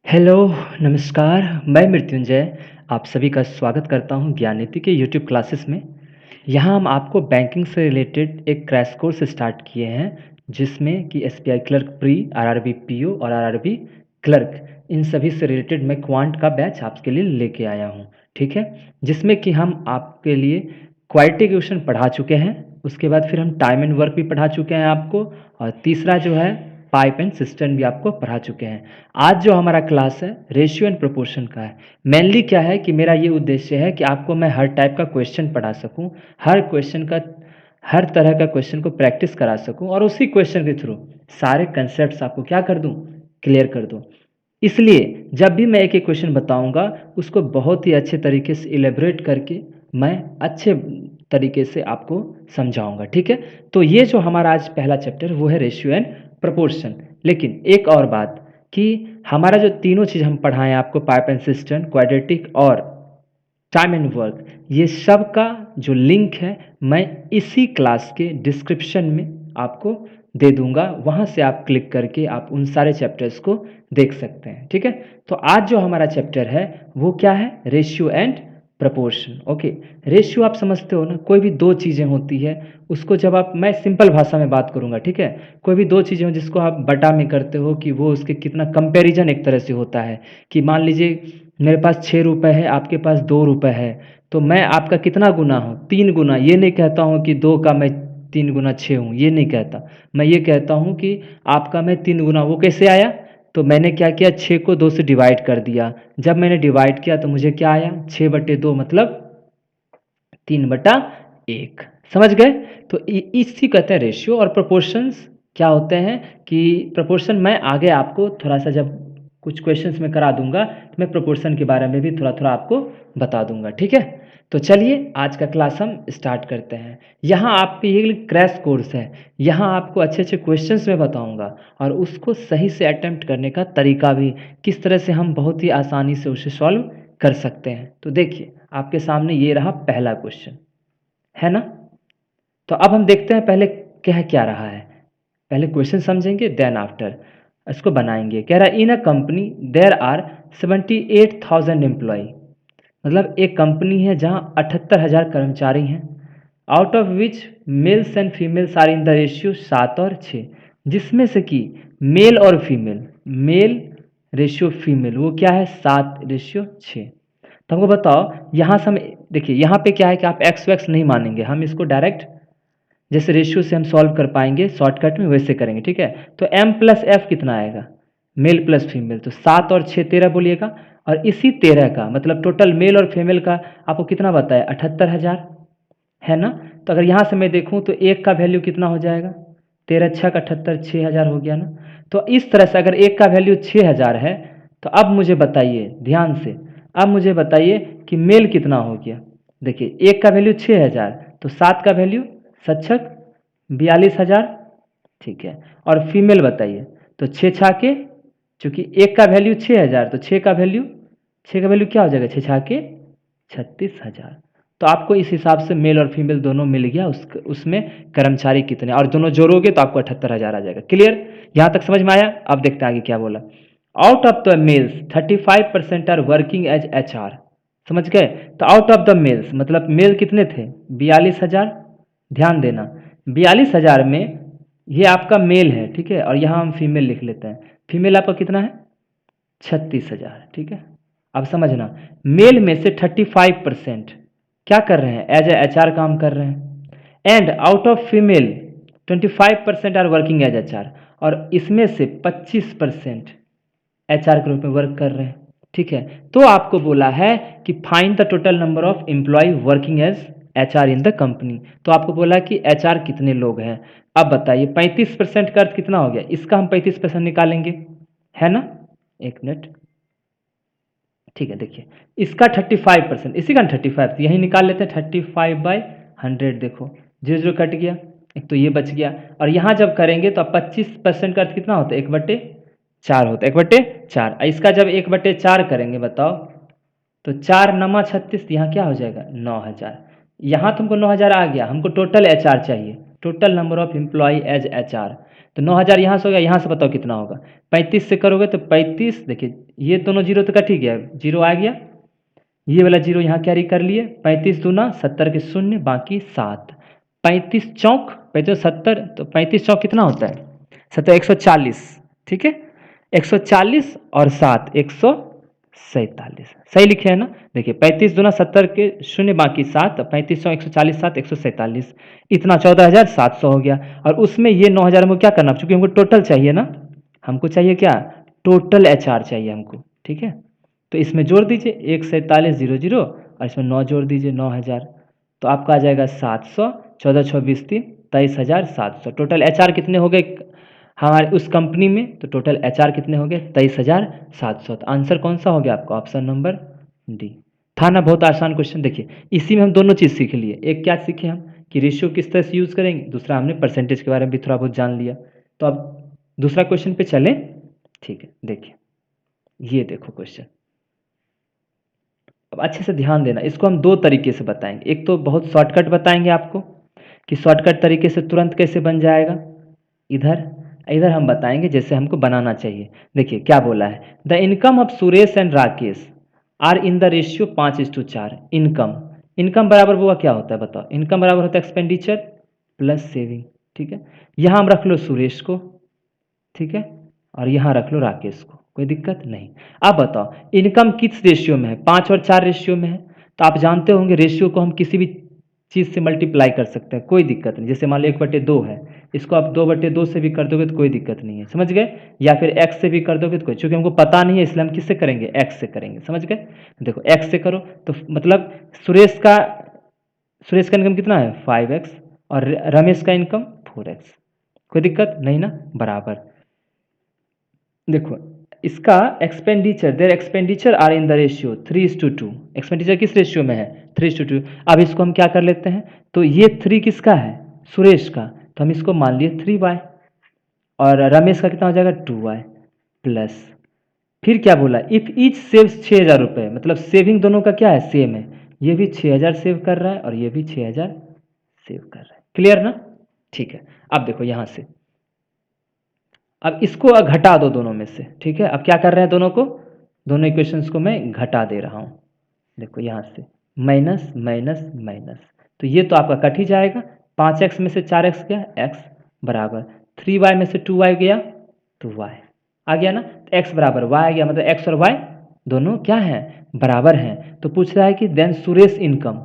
Hello, नमस्कार, मैं मृत्युंजय आप सभी का स्वागत करता हूँ ज्ञाननीति के यूट्यूब क्लासेस में। यहाँ हम आपको बैंकिंग से रिलेटेड एक क्रैश कोर्स स्टार्ट किए हैं, जिसमें कि SBI clerk pre, RRB PO और आरआरबी क्लर्क इन सभी से रिलेटेड मैं क्वांट का बैच आपके लिए लेके आया हूँ, ठीक है? जिसमें कि हम आपके लिए क्वालिटी क्वेश्चन पढ़ा चुके हैं, उसके बाद फिर हम टाइम एंड वर्क भी पढ़ा चुके हैं आपको और तीसरा जो है पाइप एंड सिस्टम भी आपको पढ़ा चुके हैं। आज जो हमारा क्लास है रेशियो एंड प्रोपोर्शन का है। मेनली क्या है कि मेरा ये उद्देश्य है कि आपको मैं हर टाइप का क्वेश्चन पढ़ा सकूं, हर तरह का क्वेश्चन को प्रैक्टिस करा सकूं और उसी क्वेश्चन के थ्रू सारे कंसेप्ट्स आपको क्या कर दूं, क्लियर कर दूं। इसलिए जब भी मैं एक एक क्वेश्चन बताऊंगा उसको बहुत ही अच्छे तरीके से इलेबरेट करके मैं अच्छे तरीके से आपको समझाऊंगा, ठीक है? तो ये जो हमारा आज पहला चैप्टर वो है रेशियो एंड प्रोपोर्शन। लेकिन एक और बात कि हमारा जो तीनों चीज़ हम पढ़ाएं आपको पाइप एंड सिस्टम, क्वाड्रेटिक और टाइम एंड वर्क, ये सब का जो लिंक है मैं इसी क्लास के डिस्क्रिप्शन में आपको दे दूंगा, वहाँ से आप क्लिक करके आप उन सारे चैप्टर्स को देख सकते हैं, ठीक है? तो आज जो हमारा चैप्टर है वो क्या है? Ratio and proportion. Okay, ratio आप समझते हो ना, कोई भी दो चीज़ें होती है उसको जब आप, मैं सिंपल भाषा में बात करूँगा, ठीक है? कोई भी दो चीज़ें हो जिसको आप बटा में करते हो कि वो उसके कितना कंपैरिजन एक तरह से होता है कि मान लीजिए मेरे पास 6 रुपये है, आपके पास 2 रुपये है, तो मैं आपका कितना गुना हूँ? 3 गुना। ये नहीं कहता हूँ कि 2 का मैं 3 गुना 6 हूँ, ये नहीं कहता। मैं ये कहता हूँ कि आपका मैं 3 गुना। वो कैसे आया? तो मैंने क्या किया, 6 को 2 से डिवाइड कर दिया। जब मैंने डिवाइड किया तो मुझे क्या आया? 6/2 मतलब 3/1। समझ गए? तो इसी कहते हैं रेशियो। और प्रोपोर्शंस क्या होते हैं कि प्रोपोर्शन मैं आगे आपको थोड़ा सा जब कुछ क्वेश्चंस में करा दूंगा तो मैं प्रोपोर्शन के बारे में भी थोड़ा थोड़ा आपको बता दूंगा, ठीक है? तो चलिए आज का क्लास हम स्टार्ट करते हैं। यहाँ आपके ये क्रैश कोर्स है, यहाँ आपको अच्छे अच्छे क्वेश्चंस में बताऊंगा और उसको सही से अटेम्प्ट करने का तरीका भी, किस तरह से हम बहुत ही आसानी से उसे सॉल्व कर सकते हैं। तो देखिए आपके सामने ये रहा पहला क्वेश्चन, है ना? तो अब हम देखते हैं पहले कह क्या रहा है। पहले क्वेश्चन समझेंगे देन आफ्टर इसको बनाएंगे। कह रहा है in a company there are 78,000 employ, मतलब एक कंपनी है जहां 78,000 कर्मचारी हैं। Out of which males and females are in the ratio 7 और 6, जिसमें से कि मेल और फीमेल, मेल रेशियो फीमेल वो क्या है? 7/6। तो हमको बताओ यहाँ से हम, देखिए यहाँ पे क्या है कि आप एक्स वैक्स नहीं मानेंगे, हम इसको डायरेक्ट जैसे रेशियो से हम सॉल्व कर पाएंगे शॉर्टकट में वैसे करेंगे, ठीक है? तो m प्लस एफ कितना आएगा? मेल प्लस फीमेल, तो 7 और 6 13 बोलिएगा। और इसी 13 का मतलब टोटल मेल और फीमेल का आपको कितना बताया? 78,000, है ना? तो अगर यहाँ से मैं देखूँ तो एक का वैल्यू कितना हो जाएगा? 13 × 6 = 78, 6,000 हो गया ना? तो इस तरह से अगर एक का वैल्यू 6,000 है तो अब मुझे बताइए ध्यान से, अब मुझे बताइए कि मेल कितना हो गया। देखिए एक का वैल्यू 6,000 तो 7 का वैल्यू सच्छक 42,000, ठीक है? और फीमेल बताइए तो 6 छाके, चूंकि एक का वैल्यू 6,000 तो 6 का वैल्यू क्या हो जाएगा? 6 छाके 36,000। तो आपको इस हिसाब से मेल और फीमेल दोनों मिल गया, उसमें कर्मचारी कितने, और दोनों जोड़ोगे तो आपको 78,000 आ जाएगा। क्लियर? यहाँ तक समझ में आया? अब देखते हैं आगे क्या बोला। Out of the males 35% are working as HR। समझ गए? तो आउट ऑफ द मेल्स मतलब मेल कितने थे? 42,000। ध्यान देना 42,000 में ये आपका मेल है, ठीक है? और यहाँ हम फीमेल लिख लेते हैं। फीमेल आपका कितना है? 36,000, ठीक है? अब समझना, मेल में से 35% क्या कर रहे हैं? एज ए HR काम कर रहे हैं। And out of female 25% are working as HR, और इसमें से 25% HR के रूप में वर्क कर रहे हैं, ठीक है? तो आपको बोला है कि find the total number of employ working as HR in the company. तो आपको बोला कि HR कितने लोग हैं। अब बताइए 35% का अर्थ कितना हो गया? इसका हम 35% निकालेंगे, है ना? एक मिनट, ठीक है? देखिए इसका 35%, इसी का 35, तो यही निकाल लेते हैं 35/100। देखो 0 0 कट गया, एक तो ये बच गया। और यहाँ जब करेंगे तो अब 25% का अर्थ कितना होता है? 1/4 होता है, 1/4। इसका जब 1/4 करेंगे बताओ, तो 4×9 = 36, यहाँ क्या हो जाएगा? 9,000। यहाँ तुमको 9,000 आ गया, हमको टोटल HR चाहिए, total number of employ age HR। तो 9000 यहाँ से हो गया, यहाँ से बताओ कितना होगा। 35 से करोगे तो 35, देखिए ये दोनों जीरो तो कट ही गया, जीरो आ गया, ये वाला जीरो यहाँ कैरी कर लिए। 35 दूना 70 के शून्य, बाकी 7। 35 चौक 35 70, तो 35 चौक कितना होता है 70, 140, ठीक है। 140 और 7 147, सही लिखे है ना। देखिए 35 दूना 70 के शून्य, बाकी 7, 35 चौक 140, 7 147, इतना 14,700 हो गया। और उसमें ये 9,000 हमको क्या करना, चूंकि हमको टोटल चाहिए ना, हमको चाहिए क्या, टोटल HR चाहिए हमको, ठीक है। तो इसमें जोड़ दीजिए 147,000 और इसमें 9 जोड़ दीजिए 9,000, तो आपका आ जाएगा 700, 14 24 3 23,700। टोटल HR कितने हो गए हमारे उस कंपनी में, तो टोटल HR कितने हो गए 23,700। तो आंसर कौन सा हो गया आपका, ऑप्शन नंबर डी था ना। बहुत आसान क्वेश्चन। देखिए इसी में हम दोनों चीज़ सीख लिए, एक क्या सीखे हम कि रेशियो किस तरह से यूज़ करेंगे, दूसरा हमने परसेंटेज के बारे में भी थोड़ा बहुत जान लिया। तो अब दूसरा क्वेश्चन पे चलें, ठीक है। देखिए ये देखो क्वेश्चन, अब अच्छे से ध्यान देना, इसको हम दो तरीके से बताएंगे। एक तो बहुत शॉर्टकट बताएंगे आपको कि शॉर्टकट तरीके से तुरंत कैसे बन जाएगा, इधर इधर हम बताएंगे जैसे हमको बनाना चाहिए। देखिए क्या बोला है, the income of Suresh and Rakesh are in the ratio 5:4। Income, income बराबर हुआ क्या होता है बताओ, इनकम बराबर होता है एक्सपेंडिचर प्लस सेविंग, ठीक है। यहाँ हम रख लो सुरेश को, ठीक है, और यहाँ रख लो राकेश को, कोई दिक्कत नहीं। अब बताओ इनकम किस रेशियो में है, 5 और 4 रेशियो में है। तो आप जानते होंगे रेशियो को हम किसी भी चीज़ से मल्टीप्लाई कर सकते हैं, कोई दिक्कत नहीं। जैसे मान लो 1/2 है, इसको आप 2/2 से भी कर दोगे तो कोई दिक्कत नहीं है, समझ गए। या फिर x से भी कर दोगे तो कोई, चूँकि हमको पता नहीं है इसलिए हम किससे करेंगे, x से करेंगे, समझ गए। देखो x से करो तो मतलब सुरेश का इनकम कितना है 5x और रमेश का इनकम 4x, कोई दिक्कत नहीं ना, बराबर। देखो इसका expenditure, their expenditure are in the ratio 3:2। Expenditure किस रेशियो में है 3:2। अब इसको हम क्या कर लेते हैं, तो ये 3 किसका है, सुरेश का, तो हम इसको मान लिए 3y, और रमेश का कितना हो जाएगा 2y प्लस, फिर क्या बोला, इफ ईच सेव्स 6,000 रुपये, मतलब सेविंग दोनों का क्या है सेम है, ये भी 6,000 सेव कर रहा है और ये भी 6,000 सेव कर रहा है, क्लियर ना। ठीक है, अब देखो यहाँ से, अब इसको घटा दो दोनों में से, ठीक है। अब क्या कर रहे हैं दोनों को, दोनों इक्वेशंस को मैं घटा दे रहा हूँ। देखो यहाँ से माइनस माइनस माइनस, तो ये तो आपका कट ही जाएगा। 5x में से 4x गया x बराबर 3y में से 2y गया तो y आ गया ना, तो x बराबर y आ गया, मतलब x और y दोनों क्या हैं बराबर हैं। तो पूछ रहा है कि then Suresh income,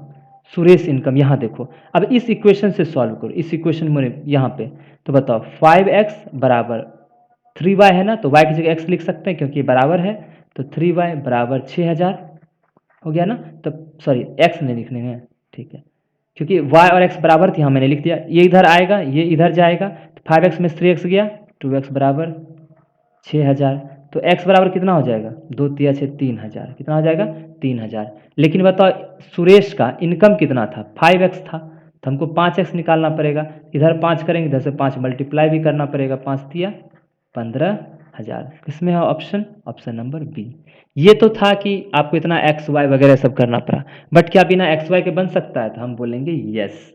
Suresh income यहाँ देखो, अब इस इक्वेशन से सॉल्व करो, इस इक्वेशन में यहाँ पे, तो बताओ 5x बराबर 3y है ना, तो y की जगह x लिख सकते हैं क्योंकि बराबर है, तो 3y बराबर 6,000 हो गया ना। तो सॉरी x नहीं लिखने हैं, ठीक है, क्योंकि y और x बराबर थी, हाँ मैंने लिख दिया, ये इधर आएगा ये इधर जाएगा, तो 5x में 3x गया, 2x बराबर 6,000, तो x बराबर कितना हो जाएगा 2 3 6 3,000, कितना हो जाएगा 3,000। लेकिन बताओ सुरेश का इनकम कितना था 5x था, तो हमको 5x निकालना पड़ेगा, इधर 5 करेंगे इधर से 5 मल्टीप्लाई भी करना पड़ेगा, 5 तिया 15,000, किसमें है ऑप्शन, ऑप्शन नंबर बी। ये तो था कि आपको इतना एक्स वाई वगैरह सब करना पड़ा, बट क्या बिना एक्स वाई के बन सकता है, तो हम बोलेंगे यस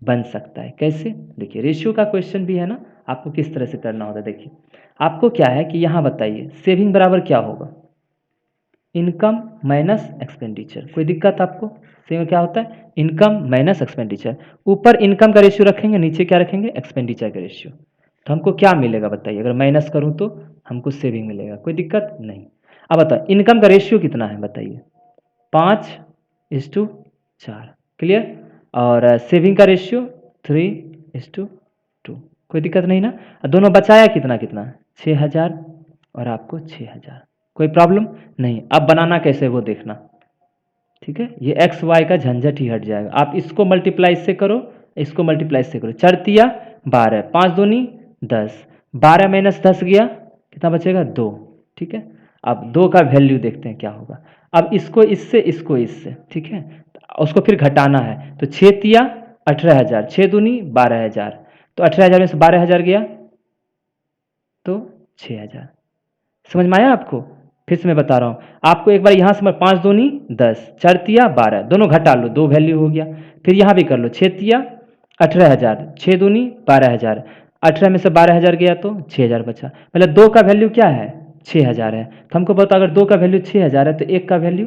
बन सकता है। कैसे, देखिए रेशियो का क्वेश्चन भी है ना, आपको किस तरह से करना होता है। देखिए आपको क्या है कि यहाँ बताइए सेविंग बराबर क्या होगा, इनकम माइनस एक्सपेंडिचर, कोई दिक्कत आपको, सेविंग क्या होता है इनकम माइनस एक्सपेंडिचर, ऊपर इनकम का रेशियो रखेंगे नीचे क्या रखेंगे एक्सपेंडिचर का रेशियो, तो हमको क्या मिलेगा बताइए, अगर माइनस करूँ तो हमको सेविंग मिलेगा, कोई दिक्कत नहीं। अब बताओ इनकम का रेशियो कितना है बताइए 5:4, क्लियर, और सेविंग का रेशियो 3:2, कोई दिक्कत नहीं ना। दोनों बचाया कितना कितना 6,000 और आपको 6,000, कोई प्रॉब्लम नहीं। अब बनाना कैसे वो देखना, ठीक है, ये एक्स वाई का झंझट ही हट जाएगा। आप इसको मल्टीप्लाई से करो, इसको मल्टीप्लाई से करो, 4 12, 5 दूनी 10, 12 माइनस 10 गया कितना बचेगा 2, ठीक है। अब 2 का वैल्यू देखते हैं क्या होगा, अब इसको इससे, ठीक है, उसको फिर घटाना है, तो 6 तिया 18,000, 6 दूनी 12,000, तो 18,000 में से 12,000 गया तो 6,000, समझ में आया आपको। फिर से मैं बता रहा हूँ आपको एक बार, यहाँ से 5 दूनी 10, 4 तिया 12, दोनों घटा लो, 2 वैल्यू हो गया। फिर यहाँ भी कर लो 6 तिया 18,000, 6 दूनी 12,000, 18 में से 12,000 गया तो 6,000 बचा। मतलब 2 का वैल्यू क्या है? 6,000 है। तो हमको बताओ अगर 2 का वैल्यू 6,000 है तो 1 का वैल्यू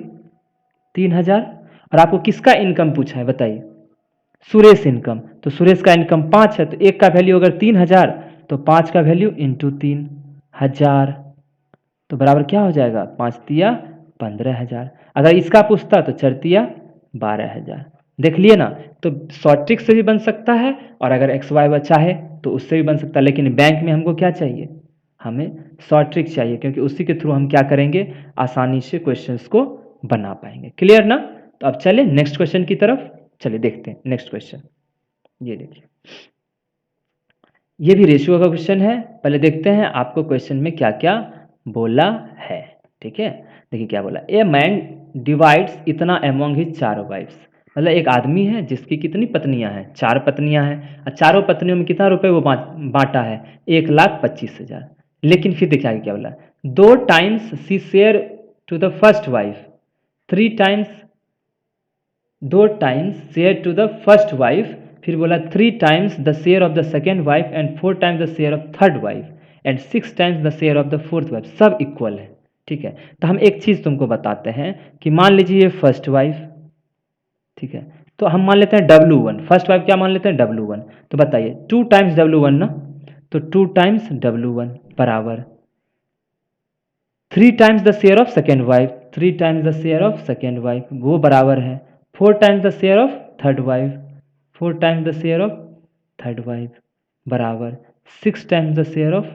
3,000। और आपको किसका इनकम पूछा है बताइए? सुरेश इनकम। तो सुरेश का इनकम 5 है, तो 1 का वैल्यू अगर 3,000 तो 5 का वैल्यू इंटू 3,000, तो बराबर क्या हो जाएगा? 5 तिया 15,000। अगर इसका पूछता तो 4 तिया 12,000। देख लिए ना? तो शॉर्ट ट्रिक से भी बन सकता है और अगर एक्स वाई बचा है तो उससे भी बन सकता है, लेकिन बैंक में हमको क्या चाहिए? हमें शॉर्ट ट्रिक चाहिए, क्योंकि उसी के थ्रू हम क्या करेंगे? आसानी से क्वेश्चंस को बना पाएंगे। क्लियर ना? तो अब चले नेक्स्ट क्वेश्चन की तरफ। चलिए देखते हैं नेक्स्ट क्वेश्चन। ये देखिए, ये भी रेशियो का क्वेश्चन है। पहले देखते हैं आपको क्वेश्चन में क्या क्या बोला है। ठीक है, देखिए क्या बोला। ए मैन डिवाइड्स इतना अमॉन्ग हिज 4 वाइफ्स। मतलब एक आदमी है जिसकी कितनी पत्नियां हैं? 4 पत्नियां हैं, और चारों पत्नियों में कितना रुपए वो बांटा है? 1,25,000। लेकिन फिर देखिए आगे क्या बोला। 2 times C share to the first wife, 3 times, 2 times share to the first wife, फिर बोला 3 times the share of the second wife and 4 times the share of third wife and 6 times the share of the fourth wife. सब equal है। ठीक है, तो हम एक चीज़ तुमको बताते हैं कि मान लीजिए ये फर्स्ट वाइफ, ठीक है, तो हम मान लेते हैं W1। फर्स्ट वाइफ क्या मान लेते हैं? W1। तो बताइए 2 टाइम्स W1 ना, तो 2 टाइम्स W1 बराबर 3 times the share of second wife, 3 times the share of second wife, वो बराबर है 4 times the share of third wife, 4 times the share of third wife बराबर 6 times the share of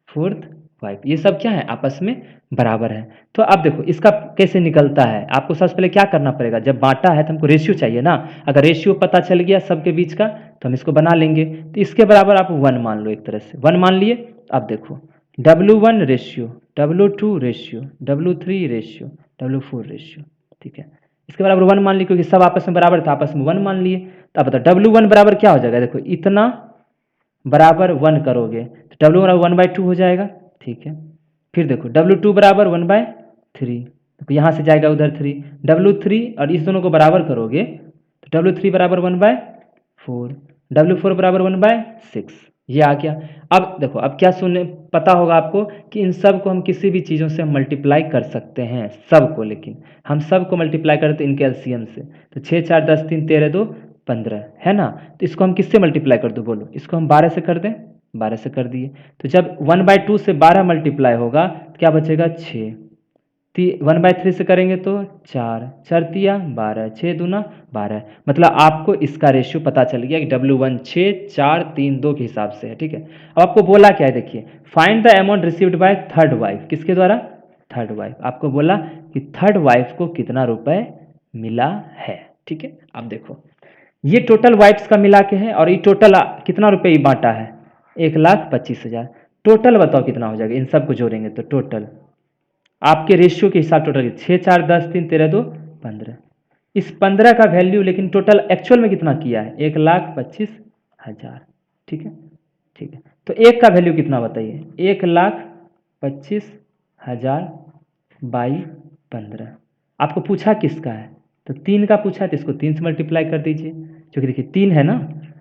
fourth wife. ये सब क्या है? आपस में बराबर है। तो अब देखो इसका कैसे निकलता है। आपको सबसे पहले क्या करना पड़ेगा? जब बांटा है तो हमको रेशियो चाहिए ना। अगर रेशियो पता चल गया सबके बीच का तो हम इसको बना लेंगे। तो इसके बराबर आप 1 मान लो, एक तरह से 1 मान लिए। अब देखो W1 ratio, W2 ratio, W3 ratio, W4 ratio. ठीक है, इसके बराबर 1 मान लिए, क्योंकि सब आपस में बराबर था, आपस में 1 मान लिए। तो अब बताओ W1 बराबर क्या हो जाएगा? देखो इतना बराबर 1 करोगे तो W बराबर 1/2 हो जाएगा। ठीक है, फिर देखो W2 बराबर 1/3, तो यहाँ से जाएगा उधर 3, W3 और इस दोनों को बराबर करोगे तो W3 बराबर 1/4, W4 बराबर 1/6। ये आ गया। अब देखो, अब क्या सुनने पता होगा आपको कि इन सब को हम किसी भी चीज़ों से मल्टीप्लाई कर सकते हैं, सबको। लेकिन हम सबको मल्टीप्लाई करते हैं इनके एलसीएम से। तो 6 4 10 3 13 2 15 है ना। तो इसको हम किससे मल्टीप्लाई कर दो? बोलो, इसको हम 12 से कर दें। 12 से कर दिए, तो जब 1/2 से 12 मल्टीप्लाई होगा तो क्या बचेगा? 6। 1/3 से करेंगे तो 4, 4 तिया 12, 6 दूना 12। मतलब आपको इसका रेशियो पता चल गया कि W1 6 4 3 2 के हिसाब से है। ठीक है, अब आपको बोला क्या है? देखिए, find the amount received by third wife. किसके द्वारा? Third wife. आपको बोला कि थर्ड वाइफ को कितना रुपए मिला है। ठीक है, अब देखो ये टोटल वाइफ्स का मिला के है, और ये टोटल कितना रुपए ही बांटा है? 1,25,000। टोटल बताओ कितना हो जाएगा? इन सबको जोड़ेंगे तो टोटल आपके रेशियो के हिसाब टोटल 6 4 10 3 13 2 15। इस 15 का वैल्यू लेकिन टोटल एक्चुअल में कितना किया है? 1,25,000। ठीक है, ठीक है, तो एक का वैल्यू कितना बताइए? 1,25,000 बाई 15। आपको पूछा किसका है? तो 3 का पूछा है, तो इसको 3 से मल्टीप्लाई कर दीजिए, क्योंकि देखिए 3 है ना।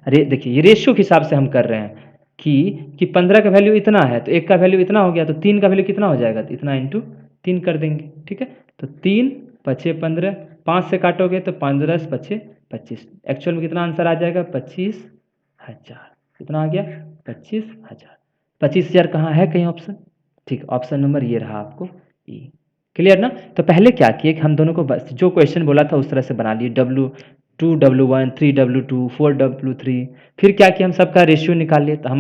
अरे देखिए, ये रेशियो के हिसाब से हम कर रहे हैं कि 15 का वैल्यू इतना है तो एक का वैल्यू इतना हो गया, तो 3 का वैल्यू कितना हो जाएगा? तो इतना इंटू 3 कर देंगे। ठीक है, तो 3 5 15, 5 से काटोगे तो 5 10 5 25। एक्चुअल में कितना आंसर आ जाएगा? 25,000। कितना आ गया? 25,000। 25,000 कहाँ है कहीं ऑप्शन? ठीक, ऑप्शन नंबर ये रहा आपको ई। क्लियर ना? तो पहले क्या किए कि हम दोनों को बस जो क्वेश्चन बोला था उस तरह से बना लिए। W2 W1 3 W2 4 W3। फिर क्या किया, हम सबका रेशियो निकाल लिए। तो हम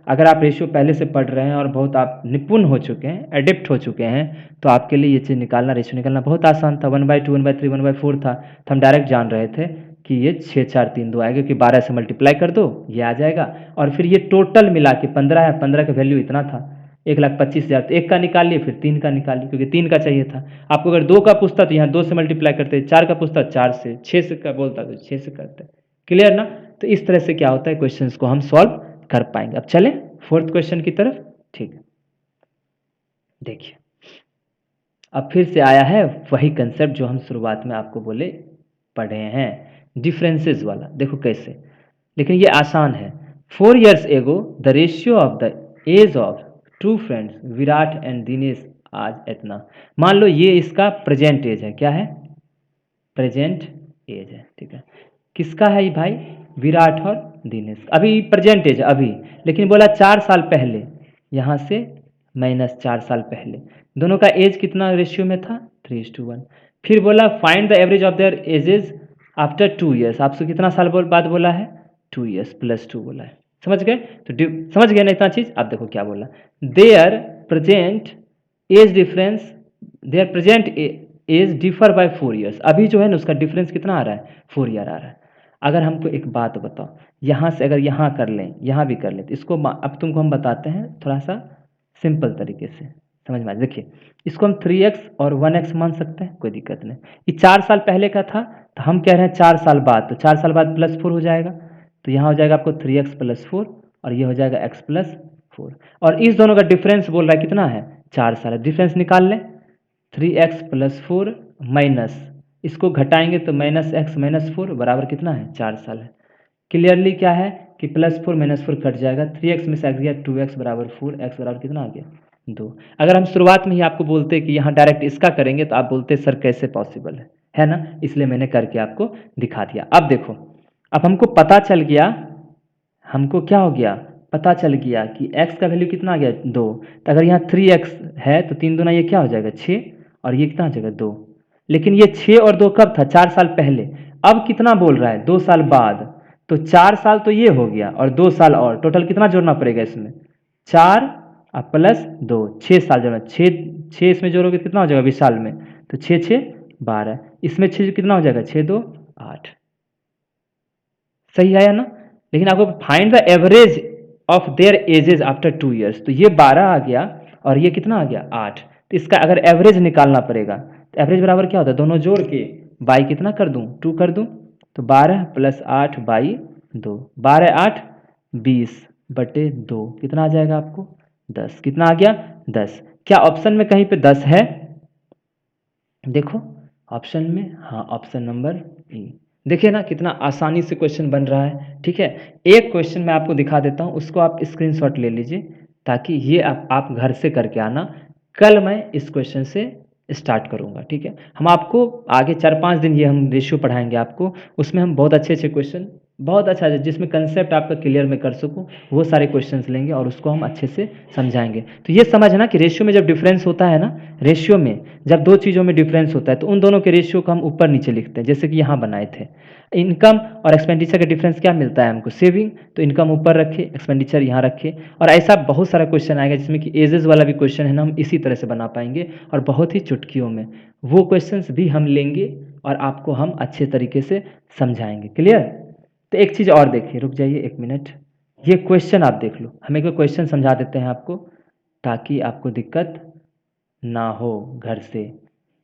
अगर आप रेशियो पहले से पढ़ रहे हैं और बहुत आप निपुण हो चुके हैं, एडिप्ट हो चुके हैं, तो आपके लिए ये चीज़ निकालना, रेशियो निकालना बहुत आसान था। 1/2 1/3 1/4 था, तो हम डायरेक्ट जान रहे थे कि ये 6 4 3 2 आएगा, क्योंकि 12 से मल्टीप्लाई कर दो ये आ जाएगा। और फिर ये टोटल मिला के 15 है, 15 का वैल्यू इतना था 1,25,000। तो एक का निकाल लिए, फिर 3 का निकाल लिए, क्योंकि 3 का चाहिए था आपको। अगर 2 का पूछता तो यहाँ 2 से मल्टीप्लाई करते, 4 का पूछता 4 से, 6 से का बोलता तो 6 से करते। क्लियर ना? तो इस तरह से क्या होता है, क्वेश्चंस को हम सॉल्व कर पाएंगे। अब चलें फोर्थ क्वेश्चन की तरफ। ठीक, देखिए अब फिर से आया है वही कंसेप्ट जो हम शुरुआत में आपको बोले पढ़े हैं, डिफरेंसेस वाला। देखो कैसे, लेकिन ये आसान है। 4 years ago the ratio of the age of two friends Virat and Dinesh आज इतना। मान लो ये इसका प्रेजेंट एज है, क्या है? प्रेजेंट एज है, ठीक है। किसका है ये भाई? विराट और दिनेश। अभी प्रेजेंट एज अभी, लेकिन बोला 4 साल पहले, यहाँ से -4 साल पहले दोनों का एज कितना रेशियो में था? 3:1। फिर बोला find the average of their edges after 2 years। आपसे कितना साल बाद बोला है? 2 years +2 बोला है। समझ गए? तो समझ गए ना इतना चीज? आप देखो क्या बोला, their present age difference, their present age differ by 4 years। अभी जो है ना उसका डिफरेंस कितना आ रहा है? 4 year आ रहा है। अगर हमको एक बात बताओ, यहाँ से अगर यहाँ कर लें, यहाँ भी कर लें, तो इसको अब तुमको हम बताते हैं थोड़ा सा सिंपल तरीके से, समझ में आ। देखिए इसको हम 3x और 1x मान सकते हैं, कोई दिक्कत नहीं। ये 4 साल पहले का था, तो हम कह रहे हैं 4 साल बाद, तो 4 साल बाद +4 हो जाएगा, तो यहाँ हो जाएगा आपको 3x + 4 और ये हो जाएगा x + 4। और इस दोनों का डिफरेंस बोल रहा है कितना है? 4 साल है। डिफरेंस निकाल लें, 3x + 4 माइनस, इसको घटाएंगे तो -x - 4 बराबर कितना है? 4 साल है। क्लियरली क्या है कि +4 - 4 कट जाएगा, 3x में से आ गया 2x बराबर 4, x बराबर कितना आ गया? 2। अगर हम शुरुआत में ही आपको बोलते कि यहाँ डायरेक्ट इसका करेंगे तो आप बोलते सर कैसे पॉसिबल है ना? इसलिए मैंने करके आपको दिखा दिया। अब देखो, अब हमको पता चल गया, हमको क्या हो गया? पता चल गया कि x का वैल्यू कितना आ गया? 2। तो अगर यहाँ 3x है तो 3 दूना ये क्या हो जाएगा? 6, और ये कितना हो जाएगा? 2। लेकिन ये 6 और 2 कब था? 4 साल पहले। अब कितना बोल रहा है? 2 साल बाद। तो 4 साल तो ये हो गया और 2 साल और, टोटल कितना जोड़ना पड़ेगा इसमें? 4 +2, 6 साल जोड़ना। 6 इसमें जोड़ोगे कितना हो जाएगा 20 साल में? तो 6 6 12, इसमें 6 कितना हो जाएगा? 6 2 8। सही आया ना? लेकिन आपको find the average of their edges after 2 years, तो ये 12 आ गया और ये कितना आ गया? 8। तो इसका अगर एवरेज निकालना पड़ेगा, तो एवरेज बराबर क्या होता है? दोनों जोड़ के बाई कितना कर दूं? 2 कर दूं, तो 12 + 8 बाई 2, 12 8 20/2 कितना आ जाएगा आपको? 10। कितना आ गया? 10। क्या ऑप्शन में कहीं पे 10 है? देखो ऑप्शन में, हाँ ऑप्शन नंबर ई। देखिए ना कितना आसानी से क्वेश्चन बन रहा है, ठीक है। एक क्वेश्चन मैं आपको दिखा देता हूँ, उसको आप स्क्रीनशॉट ले लीजिए, ताकि ये आप घर से करके आना। कल मैं इस क्वेश्चन से स्टार्ट करूँगा, ठीक है। हम आपको आगे 4-5 दिन ये हम रेशियो पढ़ाएंगे आपको, उसमें हम बहुत अच्छे अच्छे क्वेश्चन, बहुत अच्छा जिसमें कंसेप्ट आपका क्लियर मैं कर सकूं, वो सारे क्वेश्चंस लेंगे और उसको हम अच्छे से समझाएंगे। तो ये समझना कि रेशियो में जब डिफरेंस होता है ना, रेशियो में जब दो चीज़ों में डिफरेंस होता है तो उन दोनों के रेशियो को हम ऊपर नीचे लिखते हैं, जैसे कि यहाँ बनाए थे। इनकम और एक्सपेंडिचर का डिफरेंस क्या मिलता है हमको? सेविंग, तो इनकम ऊपर रखे, एक्सपेंडिचर यहाँ रखे। और ऐसा बहुत सारा क्वेश्चन आएगा जिसमें कि एजेस वाला भी क्वेश्चन है ना, हम इसी तरह से बना पाएंगे और बहुत ही चुटकियों में वो क्वेश्चंस भी हम लेंगे और आपको हम अच्छे तरीके से समझाएंगे। क्लियर? तो एक चीज़ और देखिए, रुक जाइए 1 मिनट, ये क्वेश्चन आप देख लो, हम एक क्वेश्चन समझा देते हैं आपको ताकि आपको दिक्कत ना हो घर से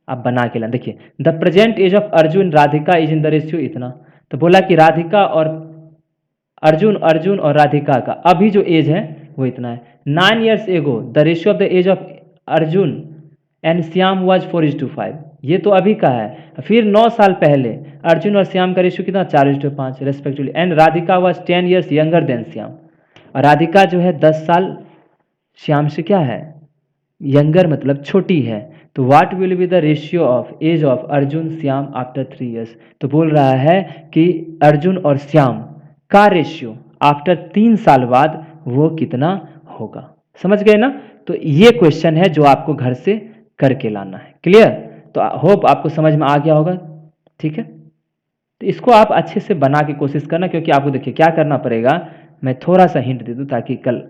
आप बना के लाएं। देखिए the present age of Arjun Radhika is in the ratio इतना। तो बोला कि राधिका और अर्जुन, अर्जुन और राधिका का अभी जो एज है वो इतना है। 9 years ago the ratio of the age of Arjun and Shyam was 4:5, ये तो अभी का है। फिर 9 साल पहले अर्जुन और श्याम का रेशियो कितना? 4:5 respectively. And Radhika was 10 years younger than Shyam, और राधिका जो है 10 साल श्याम से क्या है? यंगर मतलब छोटी है। तो what will be the ratio of age of Arjun Shyam after 3 years? तो बोल रहा है कि अर्जुन और श्याम का रेशियो आफ्टर 3 साल बाद वो कितना होगा। समझ गए ना? तो ये क्वेश्चन है जो आपको घर से करके लाना है। क्लियर? तो होप आपको समझ में आ गया होगा, ठीक है। तो इसको आप अच्छे से बना के कोशिश करना, क्योंकि आपको देखिए क्या करना पड़ेगा, मैं थोड़ा सा हिंट दे दूं ताकि कल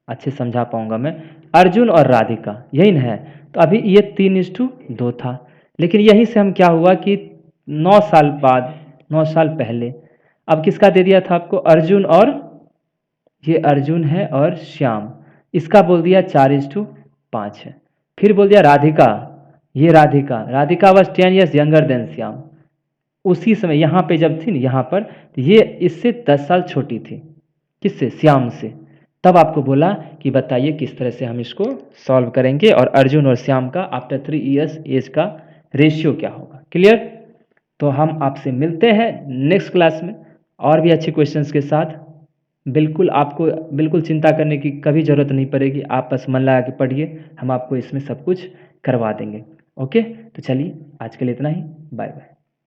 अच्छे समझा पाऊंगा मैं। अर्जुन और राधिका यही ना है, तो अभी ये 3:2 था, लेकिन यहीं से हम क्या हुआ कि 9 साल बाद, 9 साल पहले अब किसका दे दिया था आपको? अर्जुन, और ये अर्जुन है और श्याम, इसका बोल दिया 4:5 है। फिर बोल दिया राधिका, ये Radhika, Radhika was 10 years younger than Shyam, उसी समय यहाँ पे जब थी ना, यहाँ पर ये इससे 10 साल छोटी थी, किससे? श्याम से। तब आपको बोला कि बताइए किस तरह से हम इसको सॉल्व करेंगे और अर्जुन और श्याम का आफ्टर 3 years एज का रेशियो क्या होगा। क्लियर? तो हम आपसे मिलते हैं नेक्स्ट क्लास में और भी अच्छे क्वेश्चंस के साथ। बिल्कुल आपको बिल्कुल चिंता करने की कभी ज़रूरत नहीं पड़ेगी, आप बस मन लगा के पढ़िए, हम आपको इसमें सब कुछ करवा देंगे। ओके? तो चलिए आज के लिए इतना ही, बाय-बाय।